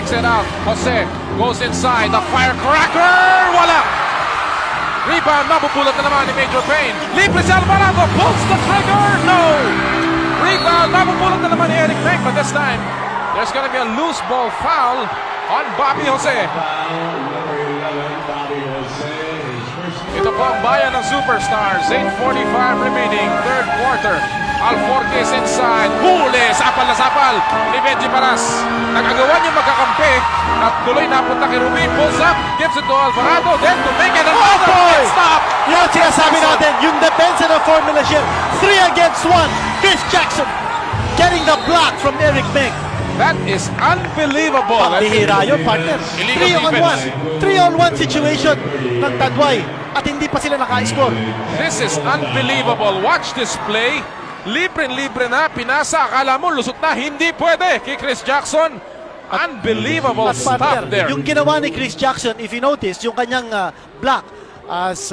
kicks it out. Jose goes inside. The firecracker! Wala! Rebound, mapupulot na naman ni Major Payne. Libre si Alvarado, pulls the trigger! No! Rebound, mapupulot na naman ni Eric Meng. But this time, there's gonna be a loose ball foul on Bobby Jose. Ito po ang bayan ng Superstars. 8:45 remaining, third quarter. Alforquez inside. Huli! Sapal na sapal ni Benji Paras. Nagagawa niya magkakampi at tuloy napunta kay Rubin. Pulls up, gives it to Alvarado, then to Meng and another stop! Yan sinasabi natin, yung depensa ng Formula Shield. 3 against 1. Chris Jackson getting the block from Eric Meng. That is unbelievable. Pambihira yun, partner. 3-on-1 situation ng Tanduay at hindi pa sila naka-score. This is unbelievable. Watch this play. Libre-libre na, pinasa, akala mo lusot na, hindi pwede kay Chris Jackson. Unbelievable At partner, stop there. yung ginawa ni Chris Jackson, if you notice, yung kanyang block as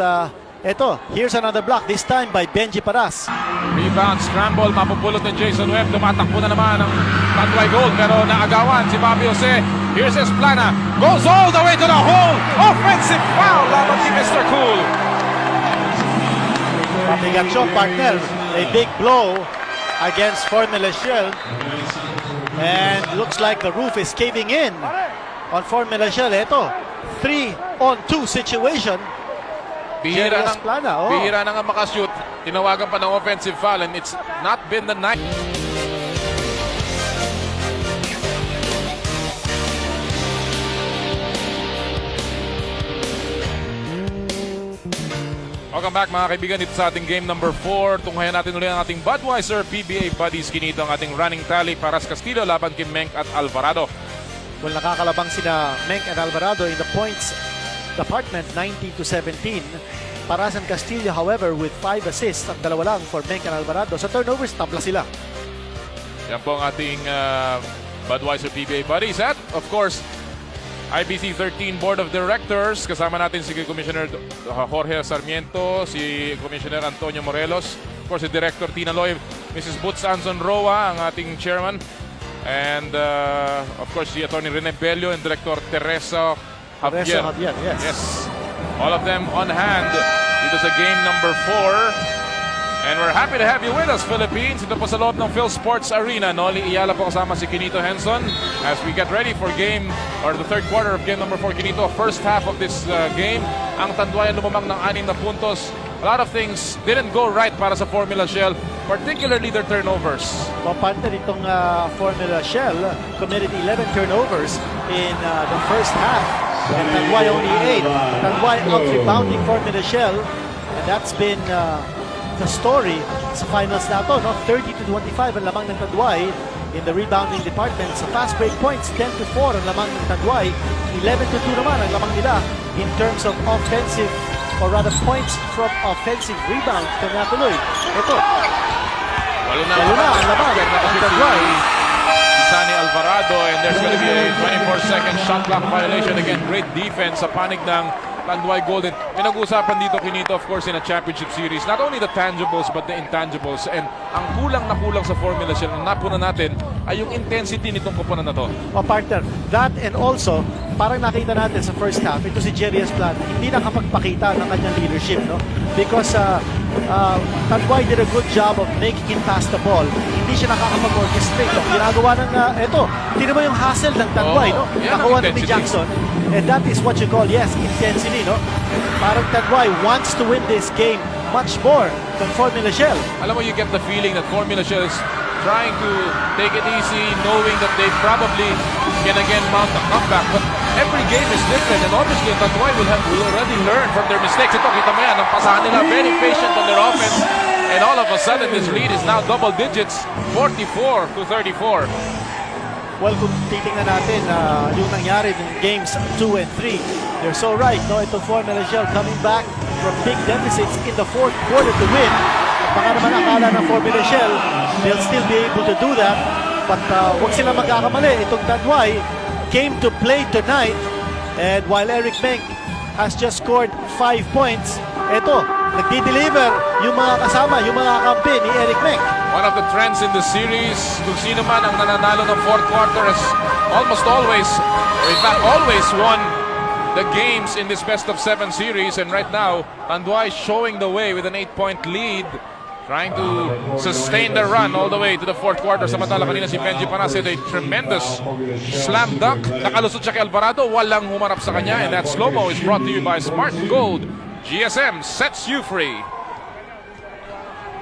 eto, here's another block, this time by Benji Paras. Rebound, scramble, mapupulot ng Jason Webb. Tumatakbo na naman ang Tanduay goal, pero naagawan si Bobby Jose. Here's Esplana, goes all the way to the hole. Offensive foul laban si Mr. Cool. Pabigat siya, partner. A big blow against Formula Shield. And looks like the roof is caving in on Formula Shield. Ito, 3-on-2 situation. Bihira Jerry Esplana, oh. Bihira na nga makashoot. Tinawagan pa ng offensive foul and it's not been the night. Welcome back mga kaibigan dito sa ating game number 4. Tunghayan natin ulit ang ating Budweiser PBA Buddies. Kinito ang ating running tally. Paras Castillo laban kay Meng at Alvarado. Well, nakakalabang sina Meng and Alvarado in the points department, 90-17. Parasan Castillo, however, with 5 assists. Ang dalawa lang for Meng and Alvarado. Sa turnovers, tabla sila. Yan po ang ating Budweiser PBA Buddies. At of course, IBC 13 Board of Directors. Kasama natin si Commissioner Jorge Sarmiento, si Commissioner Antonio Morelos, of course si Director Tina Loy, Mrs. Boots Anson Roa, ang ating chairman, and of course si Attorney Rene Bello and Director Teresa Javier. Yes. All of them on hand dito sa game number 4. And we're happy to have you with us, Philippines. Ito po sa loob ng Phil Sports Arena. Noli Iyala po kasama si Kinito Henson as we get ready for game, or the third quarter of game number 4. Kinito, first half of this game, ang Tanduayan lumamang ng 6 na puntos. A lot of things didn't go right para sa Formula Shell, particularly their turnovers. Papanta itong Formula Shell committed 11 turnovers in the first half. And Tanduay only 8. Tanduay out-rebounding Formula Shell. And that's been the story sa finals na ito, no? 30-25 ang lamang ng Tanduay in the rebounding department. Sa fast break points, 10-4 ang lamang ng Tanduay, 11-2 naman ang lamang nila in terms of offensive, or rather points from offensive rebound. Ito na tuloy. Ito. Walo na ang lamang ng Tanduay. Sani Alvarado, and there's going to be a 24-second shot clock violation. Again, great defense sa panig ng Tanduay Golden. Pinag-uusapan dito, Kinito, of course, in a championship series. Not only the tangibles, but the intangibles. And ang kulang na kulang sa Formula Shell na napunan natin ay yung intensity nitong koponan na to. Partner, that and also, parang nakita natin sa first half, ito si Jerry Esplana, hindi nakapagpakita ng kanyang leadership, no? Because Tanduay did a good job of making him pass the ball. Hindi siya nakakapag-orchestrate. Ginagawa ng, tinan mo yung hustle ng Tanduay, no? Nakuha ni Jackson. And that is what you call, yes, intensity, no? Parang Tanduay wants to win this game much more than Formula Shell. Alam mo, you get the feeling that Formula Shell is trying to take it easy, knowing that they probably can again mount a comeback. But every game is different, and obviously Tanduay will already learn from their mistakes. Ito, kita mo yan, ang pasahan nila, very patient on their offense. And all of a sudden, this lead is now double digits, 44-34. Well, kung titingnan natin yung nangyari ng games 2 and 3, you're so right, no? Ito Formula Shell coming back from big deficits in the fourth quarter to win. At baka naman akala ng Formula Shell, they'll still be able to do that. But huwag sila magkakamali. Itong Tanduay came to play tonight, and while Eric Meng has just scored 5 points, ito, nagdi-deliver yung mga kasama, yung mga kampi ni Eric Meng. one of the trends in the series. Kung sino man ang nananalo ng fourth quarter has almost always, or in fact always won the games in this best of 7 series. And right now, Tanduay showing the way with an 8-point lead, trying to sustain the run all the way to the fourth quarter. Samantala kanina si Benji Paras had a tremendous slam dunk. Nakalusot siya kay Alvarado, walang humarap sa kanya. And that slow-mo is brought to you by Smart Gold. GSM sets you free.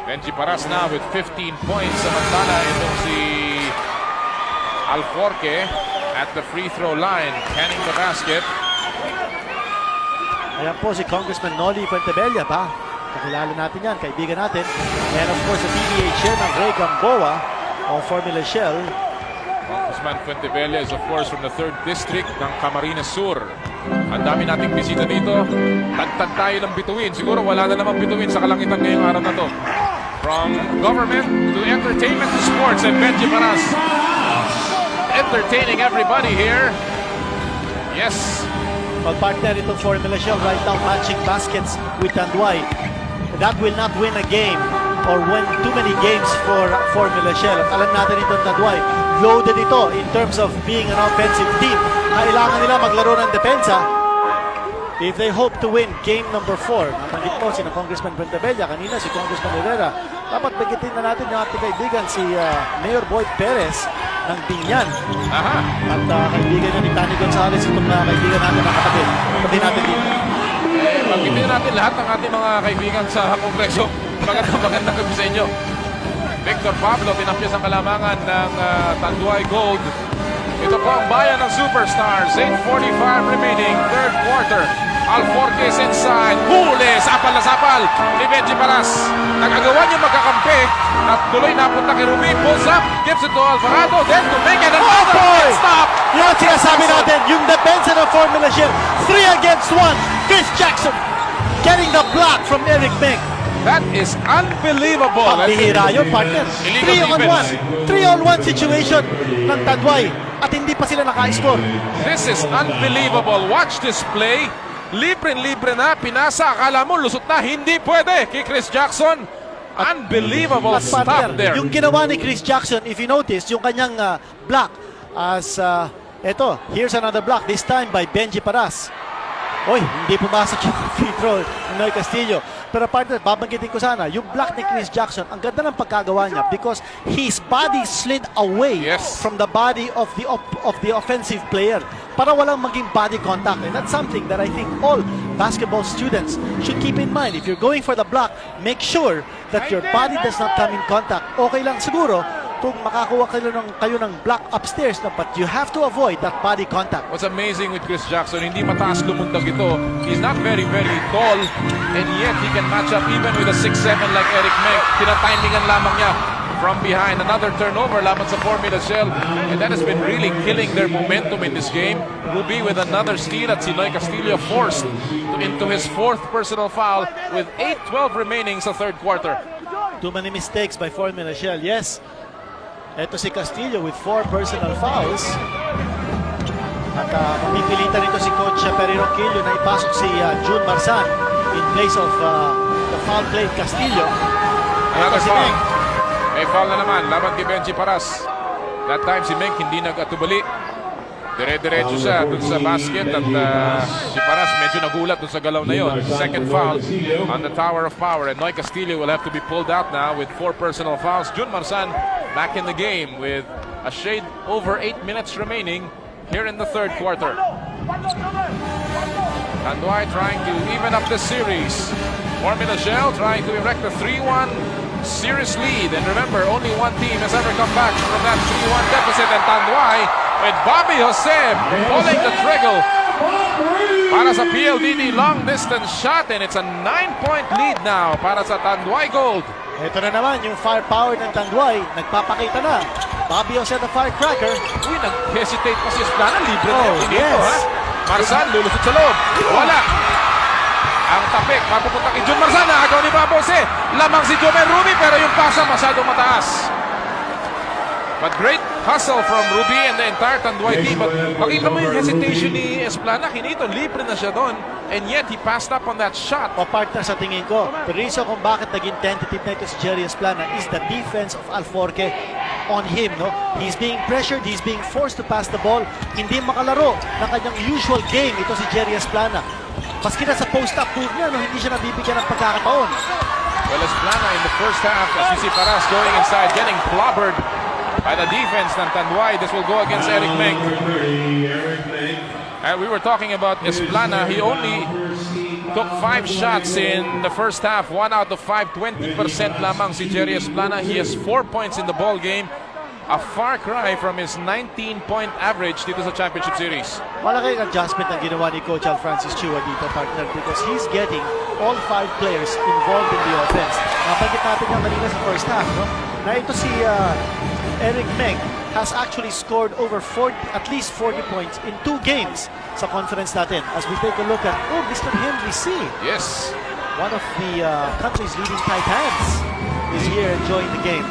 Benji Paras now with 15 points. Samantala itong si Alforque at the free throw line, canning the basket. Ayan po si Congressman Noli Fuentebella ba? Kakilala natin yan, kaibigan natin. And of course, the PBA chairman Ray Gamboa of Formula Shell. Congressman Fuentebella is of course from the 3rd District ng Camarines Sur. Ang dami nating bisita dito. Tagtag tayo ng bituin. Siguro wala na namang bituin sa kalangitan ngayong araw na to. From government to entertainment to sports, and Benji Paras entertaining everybody here. Yes. Well, partner itong Formula Shell right now matching baskets with Tanduay. That will not win a game or win too many games for Formula Shell. At alam natin itong Tanduay, loaded ito in terms of being an offensive team. Kailangan nila maglaro ng depensa if they hope to win game number 4. Nabanggit po si Congressman Fuentebella, kanina si Congressman Herrera. Dapat bagitin na natin yung ating kaibigan si Mayor Boyd Perez ng Binyan. Aha. At kaibigan niya ni Tani Gonzales, itong kaibigan natin na katabi. Katabi natin dito. Pagkitin natin lahat ng ating mga kaibigan sa Kongreso. Magandang gabi sa inyo. Victor Pablo, pinapyas ang kalamangan ng Tanduay Gold. Ito po ang bayan ng Superstars. 8:45 remaining, third quarter. Alforque is inside. Huli! Sapal na sapal ni Benji Paras. Nag-agawan yung magkakampi at tuloy napunta kay Rumi. Pulls up, gives it to Alvarado. Then to make it another stop. Yan ang sinasabi natin, yung depensa ng Formula Shell. 3 against 1. Chris Jackson getting the block from Eric Meng. That is unbelievable. Ang bihira yun, partner. Illegal 3-on-1. 3-on-1 situation ng Tanduay at hindi pa sila naka-score. This is unbelievable. Watch this play. Libre-libre na. Pinasa. Akala mo lusot na. Hindi pwede kay Chris Jackson. Unbelievable At stop partner, there. yung ginawa ni Chris Jackson, if you notice, yung kanyang block as, eto, here's another block, this time by Benji Paras. Oy, hindi pumasok yung free throw ni Noy Castillo. Pero partner, babanggitin ko sana, yung block ni Chris Jackson, ang ganda ng pagkagawa niya because his body slid away Yes. from the body of the offensive player para walang maging body contact. And that's something that I think all basketball students should keep in mind. If you're going for the block, make sure that your body does not come in contact. Okay lang siguro kung makakuha kayo ng block upstairs, no? But you have to avoid that body contact. What's amazing with Chris Jackson, hindi mataas lumundag ito. He's not very, very tall, and yet he can match up even with a 6'7" like Eric Meng. Tinatimingan lamang niya from behind. Another turnover laban sa Formula Shell, and that has been really killing their momentum in this game. Will be with another steal at si Noy Castillo forced into his 4th personal foul with 8:12 remaining sa third quarter. Too many mistakes by Formula Shell. Yes. Ito si Castillo with 4 personal fouls. At mamipilitan nito si Coach Perry Ronquillo na ipasok si June Marsan in place of the foul played Castillo. Another Ito si foul. Meng. May foul na naman laban kay Benji Paras. That time si Meng hindi nag-atubali. Dire-diretso siya dun sa basket at si Paras medyo nagulat dun sa galaw na yon. Second foul on the Tower of Power, and Noy Castillo will have to be pulled out now with 4 personal fouls. Jun Marsan back in the game with a shade over 8 minutes remaining here in the third quarter. Tanduay trying to even up the series. Formula Shell trying to erect a 3-1 series lead, and remember, only one team has ever come back from that 3-1 deficit, and Tanduay with Bobby Jose pulling the trigger para sa PLDT long distance shot, and it's a 9-point lead now para sa Tanduay Gold. Ito na naman yung firepower ng Tanduay. Nagpapakita na. Bobby Jose the firecracker. Uy, nag-hesitate pa si Esplana. Libre na yung dito, yes. ha? Marsan, lulusot sa loob. Wala. Ang tapik, mapupunta kay Jun Marsan. Nakagaw ni Bobby Jose. Lamang si Jomen Rumi, pero yung pasa masyadong mataas. But great hustle from Ruby and the entire Tanduay team. But makita mo yung hesitation ni Esplana. Hinito, libre na siya doon. And yet, he passed up on that shot. O partner, sa tingin ko, the reason kung bakit naging tentative na ito si Jerry Esplana is the defense of Alforque on him. No? He's being pressured, he's being forced to pass the ball. Hindi makalaro ng kanyang usual game ito si Jerry Esplana. Maski na sa post-up move niya, no, hindi siya nabibigyan ng pagkakataon. Well, Esplana in the first half, as we see Paras going inside, getting clobbered by the defense ng Tanduay. This will go against Eric Meng. And we were talking about Esplana. He only took 5 shots in the first half. 1 out of 5, 20% lamang si Jerry Esplana. He has 4 points in the ball game. A far cry from his 19-point average dito sa Championship Series. Malaking adjustment ang ginawa ni Coach Al Francis Chua dito, partner, because he's getting all 5 players involved in the offense. Napagit natin nga kanina sa first half, no? Na ito si Eric Meng has actually scored over at least 40 points in 2 games sa conference natin. As we take a look at, Mr. Henry C. Yes. One of the country's leading tight ends is here enjoying the game.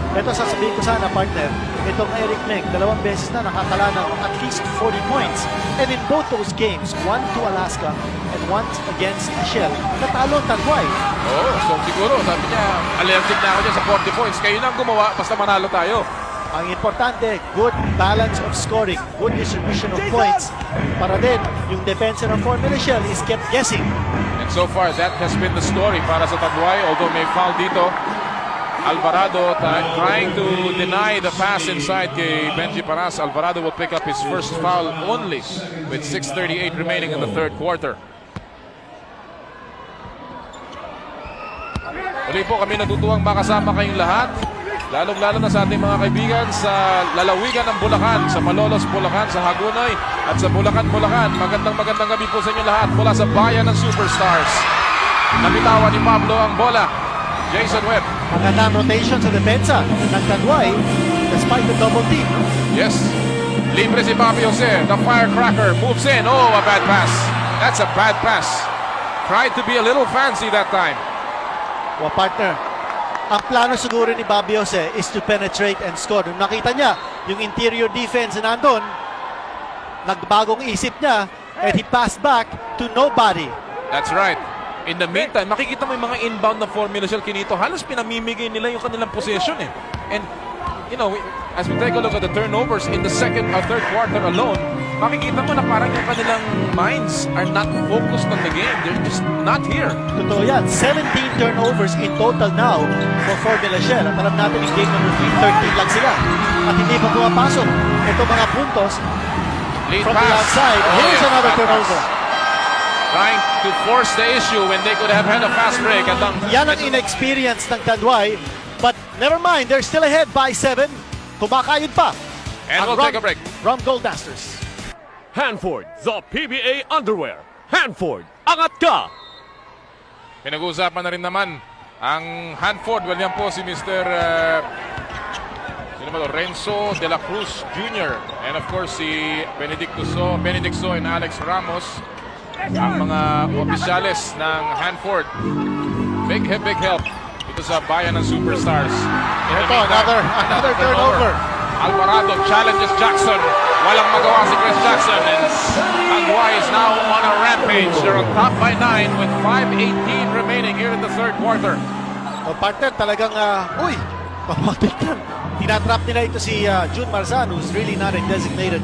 Ito sasabihin ko sana, partner, itong Eric Meng, 2 beses na nakatala ng at least 40 points. And in both those games, one to Alaska and one against Shell, natalo ang Tanduay. Oh, so siguro, sabi niya, allergic na ako dyan sa 40 points. Kayo na ang gumawa, basta manalo tayo. Ang importante, good balance of scoring, good distribution of points. Para din, yung defense ng Formula Shell is kept guessing. And so far, that has been the story para sa Tanduay. Although may foul dito, Alvarado trying to deny the pass inside kay Benji Paras. Alvarado will pick up his first foul only with 6:38 remaining in the third quarter. Muli po kami natutuwang makasama kayong lahat. Lalong-lalo na sa ating mga kaibigan sa lalawigan ng Bulacan, sa Malolos, Bulacan, sa Hagonoy at sa Bulacan, Bulacan. Magandang gabi po sa inyo lahat mula sa Bayan ng Superstars. Nabitawan ni Pablo ang bola. Jason Webb. Magandang rotation sa depensa ng Tanduay despite the double team. Yes. Libre si Bobby Jose. The firecracker moves in. Oh, a bad pass. That's a bad pass. Tried to be a little fancy that time. Well, partner, ang plano siguro ni Bobby Jose is to penetrate and score. Nung nakita niya yung interior defense na nandun, nagbagong isip niya and he passed back to nobody. That's right. In the meantime, makikita mo yung mga inbound na Formula Shell Kinito, halos pinamimigay nila yung kanilang possession eh. And, you know, as we take a look at the turnovers in the second or third quarter alone, makikita mo na parang yung kanilang minds are not focused on the game. They're just not here. Totoo yan. 17 turnovers in total now for Formula Shell. At alam natin yung game number 3, 13 lang sila. At hindi pa pumapasok ito mga puntos Lead from pass. the outside. Oh, Here's yes, another bad turnover. pass. Trying to force the issue when they could have had a fast break. At Yan ang inexperience ng Tanduay. But never mind, they're still ahead by 7. Kumakayod pa. And ang we'll take a break. Rum Gold Masters. Hanford, the PBA Underwear. Hanford, angat ka! Pinag-uusapan na rin naman ang Hanford. Well, yan po si Mr. Renzo de la Cruz Jr. And of course, si Benedicto So and Alex Ramos. Ang mga opisyales ng Hanford. Big help ito sa Bayan ng Superstars. Ito, another turnover. Alvarado challenges Jackson. Walang magawa si Chris Jackson. And Tanduay is now on a rampage. They're on top by 9 with 5:18 remaining here in the third quarter. O partner, talagang, tinatrap nila ito si June Marzan, who's really not a designated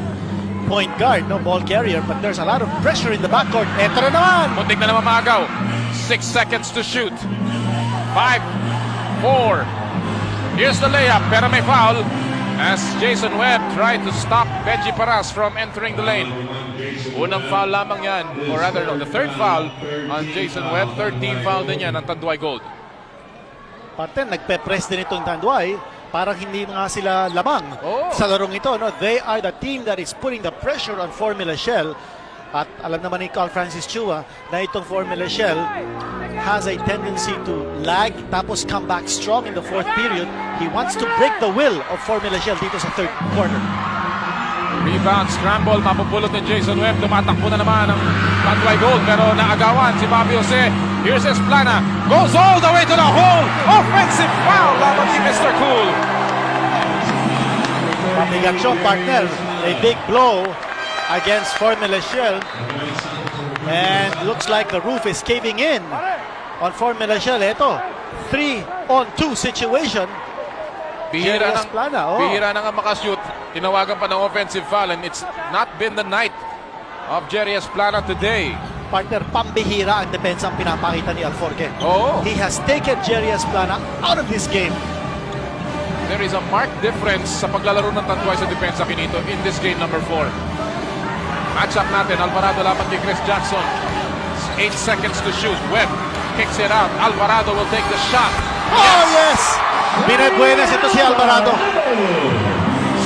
point guard, no ball carrier, but there's a lot of pressure in the backcourt. Ito na naman! Muntik na naman maagaw. 6 seconds to shoot. 5, 4. Here's the layup, pero may foul as Jason Webb tried to stop Benji Paras from entering the lane. Unang foul lamang yan, or rather, no, the third foul on Jason Webb. Third team foul din yan ng Tanduay Gold. Partner, nagpe-press din itong Tanduay. Parang hindi nga sila lamang Oh. sa larong ito. No? They are the team that is putting the pressure on Formula Shell. At alam naman ni Carl Francis Chua na itong Formula Shell has a tendency to lag tapos come back strong in the fourth period. He wants to break the will of Formula Shell dito sa third quarter. Rebound, scramble, mapupulot ni Jason Webb. Tumatakbo na naman ang Tanduay Gold pero naagawan si Bobby Jose. Here's Esplana. Goes all the way to the hole. Offensive foul lamang ni Mr. Cool. Mabigat partner. A big blow against Formula Shell. And looks like the roof is caving in on Formula Shell. Ito, 3-on-2 situation. Bihira Jerias Plana, oh. bihira na nga makashoot. Tinawagan pa ng offensive foul and it's not been the night of Jerias Plana today. Partner, pambihira ang depensa ang pinapakita ni Alforque. Oo. He has taken Jerias Plana out of this game. There is a marked difference sa paglalaro ng Tanduay sa depensa kinito in this game number 4. Matchup natin, Alvarado laban kay Chris Jackson. 8 seconds to shoot. Webb kicks it out. Alvarado will take the shot. Oh, yes! Binagbuenas ito si Alvarado.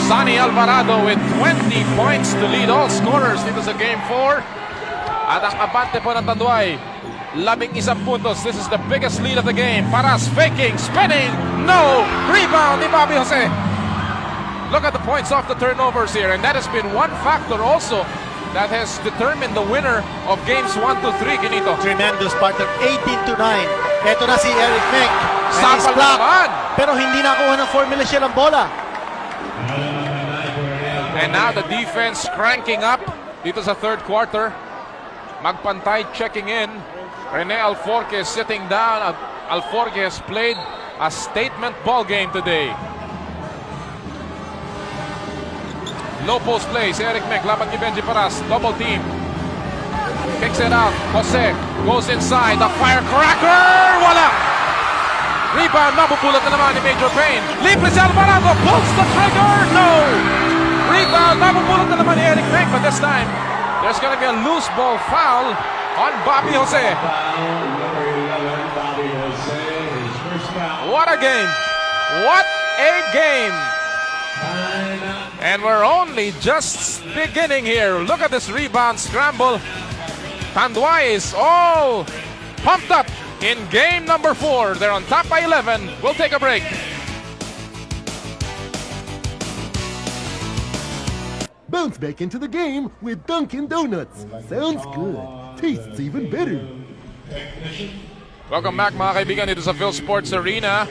Sonny Alvarado with 20 points to lead all scorers dito sa Game 4. At ang abante po ng Tanduay, 11 puntos. This is the biggest lead of the game. Paras faking, spinning, no! Rebound ni Bobby Jose. Look at the points off the turnovers here. And that has been one factor also that has determined the winner of games 1 to 3, Kinito. Tremendous partner, 18-9. Ito na si Eric Meng. Sapal naman! Pero hindi nakuha ng Formula Shell ang bola. And now the defense cranking up dito sa third quarter. Magpantay checking in. Rene Alforque sitting down. Alforque has played a statement ball game today. Low post play si Eric Meng laban kay Benji Paras. Double team. Kicks it out. Jose goes inside. The firecracker! Wala! Rebound. Mabupulot na naman ni Major Payne. Libre si Alvarado. Pulls the trigger. No! Rebound. Mabupulot na naman ni Eric Meng. But this time, there's gonna be a loose ball foul on Bobby Jose. What a game! What a game! And we're only just beginning here. Look at this rebound scramble. Tanduay is all pumped up in game number 4. They're on top by 11. We'll take a break. Bounce back into the game with Dunkin' Donuts. Sounds good. Tastes even better. Welcome back mga kaibigan dito sa Phil Sports Arena.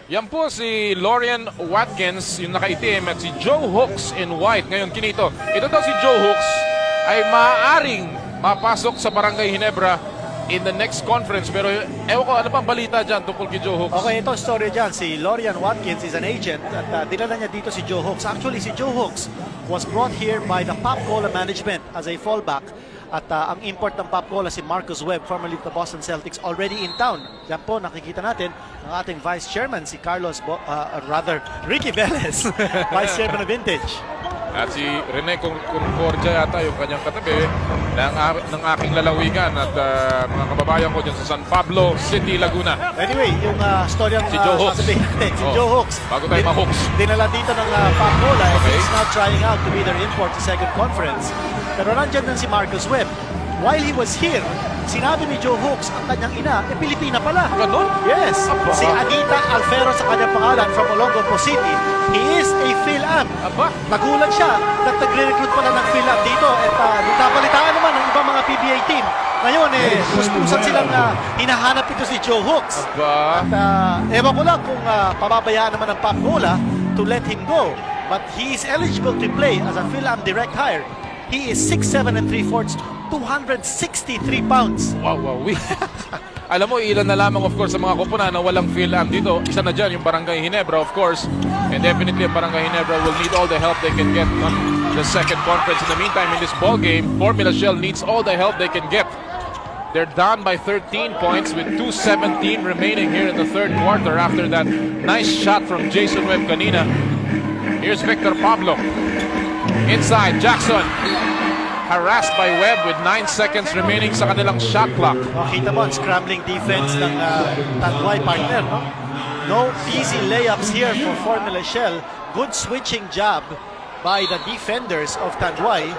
Yan po si Lorian Watkins, yung nakaitim, at si Joe Hooks in white. Ngayon, Kinito, ito daw si Joe Hooks ay maaaring mapasok sa Barangay Ginebra in the next conference. Pero ewan ko, ano pang balita dyan tungkol kay Joe Hooks? Okay, ito story dyan. Si Lorian Watkins is an agent at dinala niya dito si Joe Hooks. Actually, si Joe Hooks was brought here by the Pop Cola management as a fallback. At ang import ng Pop Cola si Marcus Webb, formerly of the Boston Celtics, already in town. Yan po, nakikita natin ang ating Vice Chairman, si Ricky Velez, Vice Chairman of Vintage. At si Rene Concordia yata yung kanyang katabi ng aking lalawigan at mga kababayan ko dyan sa San Pablo City, Laguna. Anyway, yung story ang Si Joe Hooks. sasabihin natin, si Oh, Joe Hooks. bago tayo ma-hooks. Dinala dito ng Pop Cola and Okay. he's now trying out to be their import sa second conference. Pero nandyan din si Marcus Webb. While he was here, sinabi ni Joe Hooks ang kanyang ina, Pilipina pala. Ganon? Yes. Aba. Si Anita Alfero sa kanyang pangalan from Olongapo City. He is a Phil-Am. Aba, Nagulat siya na nagre-recruit pala ng Phil-Am dito. At nabalitaan naman ng ibang mga PBA team. Ngayon, puspusan silang hinahanap ito si Joe Hooks. aba. At ewan ko lang kung pababayaan naman ng Pop Cola to let him go. But he is eligible to play as a Phil-Am direct hire. He is 6'7 and 3/4, 263 pounds. Wow, wow, Alam mo, ilan na lamang of course sa mga kupuna na walang Phil-Am dito. Isa na dyan, yung Barangay Ginebra of course. And definitely, ang Barangay Ginebra will need all the help they can get on the second conference. In the meantime, in this ball game, Formula Shell needs all the help they can get. They're down by 13 points with 2:17 remaining here in the third quarter after that nice shot from Jason Webb kanina. Here's Victor Pablo. Inside, Jackson. Harassed by Webb with 9 seconds remaining sa kanilang shot clock. Makita mo ang scrambling defense ng Tanduay partner. No easy layups here for Formula Shell. Good switching job by the defenders of Tanduay.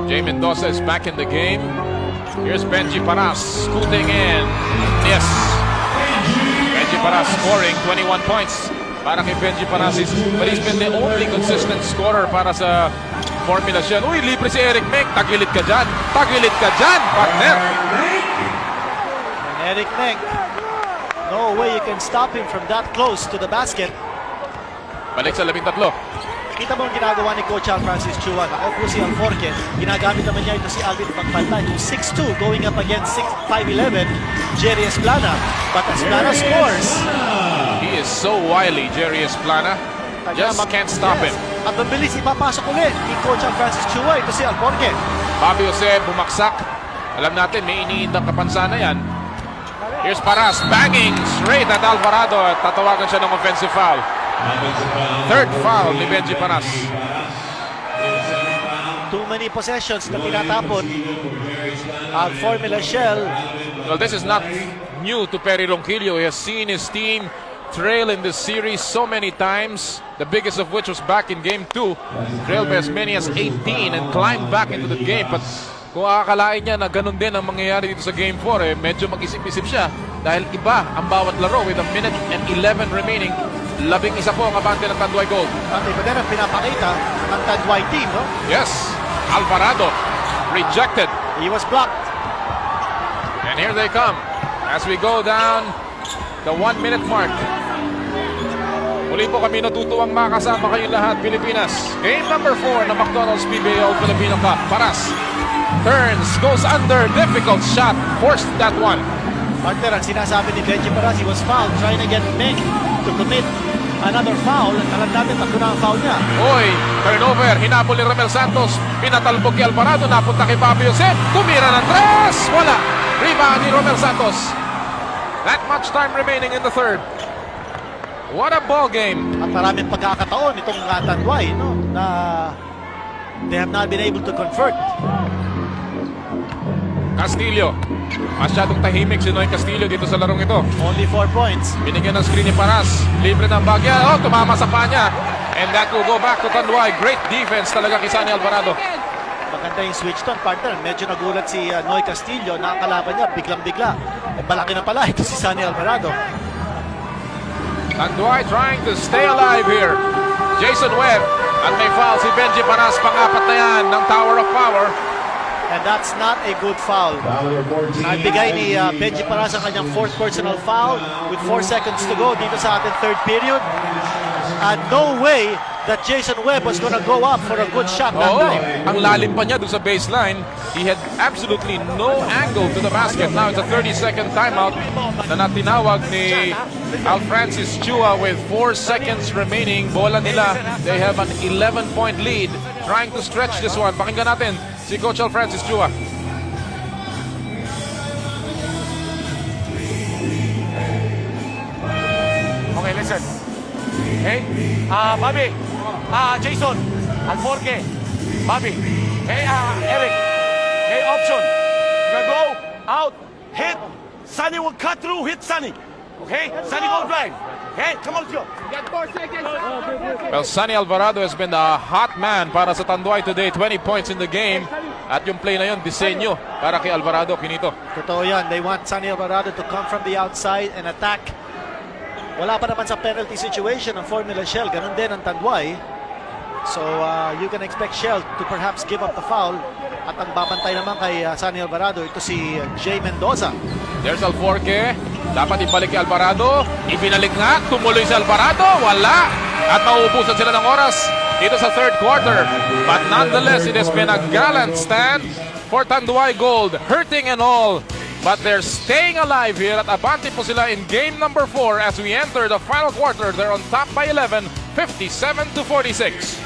Jay Mendoza is back in the game. Here's Benji Paras scooting in. Yes. Benji Paras scoring 21 points. Para kay Benji Paras, but he's been the only consistent scorer para sa Formula Shell. Uy, libre si Eric Meng. Tagilid ka dyan. Tagilid ka dyan, partner. And Eric Meng, no way you can stop him from that close to the basket. Balik sa 13. Kita mo ang ginagawa ni Coach Al Francis Chua. Nakaupo si Alforque. Ginagamit naman niya ito si Alvin Pagpaltay, who's 6'2", going up against 5'11", Jerry Esplana. But Esplana scores. He is so wily, Jerry Esplana. Just can't stop him. At mabilis ipapasok ulit ni Coach Al Francis Chua. Ito si Alforque. Bobby Jose bumaksak. Alam natin, may iniindang kapansana yan. Here's Paras, banging straight at Alvarado. At tatawagan siya ng offensive foul. Third foul ni Benji Paras. Too many possessions na tinatapon ang Formula Shell. Well, this is not new to Perry Ronquillo. He has seen his team trail in this series so many times, the biggest of which was back in Game 2. Trailed by as many as 18 and climbed back into the game. But kung akakalain niya na ganun din ang mangyayari dito sa Game 4, medyo mag-isip-isip siya dahil iba ang bawat laro with a minute and 11 remaining. 11 po ang abante ng Tanduay Gold. At iba din ang pinapakita ng Tanduay team, no? Yes, Alvarado rejected. He was blocked. And here they come as we go down the 1 minute mark. Muli po kami natutuwang makasama kayo lahat, Pilipinas. Game number 4 ng McDonald's PBA All-Filipino Cup. Paras turns, goes under, difficult shot, forced that one. Partner, ang sinasabi ni Benji Paras, he was fouled trying to get Meng to commit another foul. Alam natin, tatlo na ang foul niya. Oy, turnover, hinabol ni Romel Santos, pinatalbog kay Alvarado, napunta kay Fabio Jose, tumira ng tres, wala. Rebound ni Romel Santos. That much time remaining in the third. What a ball game. At maraming pagkakataon itong Tanduay, no? Na they have not been able to convert. Castillo, masyadong tahimik si Noy Castillo dito sa larong ito. Only 4 points. Binigyan ng screen ni Paras, libre ng bagya, oh, tumama sa panya. And that will go back to Tanduay. Great defense talaga kay Sunny Alvarado. Maganda yung switch doon, partner. Medyo nagulat si Noy Castillo na ang kalaban niya, biglang-bigla. Malaki na pala ito si Sunny Alvarado. Tanduay trying to stay alive here. Jason Webb. At may foul si Benji Paras, pang-apat na yan ng Tower of Power. And that's not a good foul. Nagbigay ni Benji Paras ang kanyang 4th personal foul with 4 seconds to go dito sa ating third period. And no way that Jason Webb was gonna go up for a good shot that Oo, time. ang lalim pa niya doon sa baseline. He had absolutely no angle to the basket. Now it's a 30-second timeout na natinawag ni Al Francis Chua with 4 seconds remaining. Bola nila, they have an 11-point lead. Trying to stretch this one. Pakinggan natin si Coach Al Francis Chua. Okay, listen. Hey, Bobby, Jason, Alforque, Bobby, hey, Eric, hey, option. You go out, hit. Sunny will cut through, hit Sunny. Okay, Sunny go drive. Okay, come on, let's go. Well, Sunny Alvarado has been a hot man para sa Tanduay today. 20 points in the game. At yung play na yun, disenyo para kay Alvarado, Kinito. Totoo yan. They want Sunny Alvarado to come from the outside and attack. Wala pa naman sa penalty situation ang Formula Shell. Ganun din ang Tanduay. So you can expect Shell to perhaps give up the foul. At ang babantay naman kay Sunny Alvarado, ito si Jay Mendoza. There's Alforque. Dapat ibalik kay Alvarado. Ibinalik nga. Tumuloy si Alvarado. Wala. At mauubusan sila ng oras dito sa third quarter. But nonetheless, it has been a gallant stand for Tanduay Gold. Hurting and all. But they're staying alive here at abante po sila in game number 4 as we enter the final quarter. They're on top by 11, 57-46.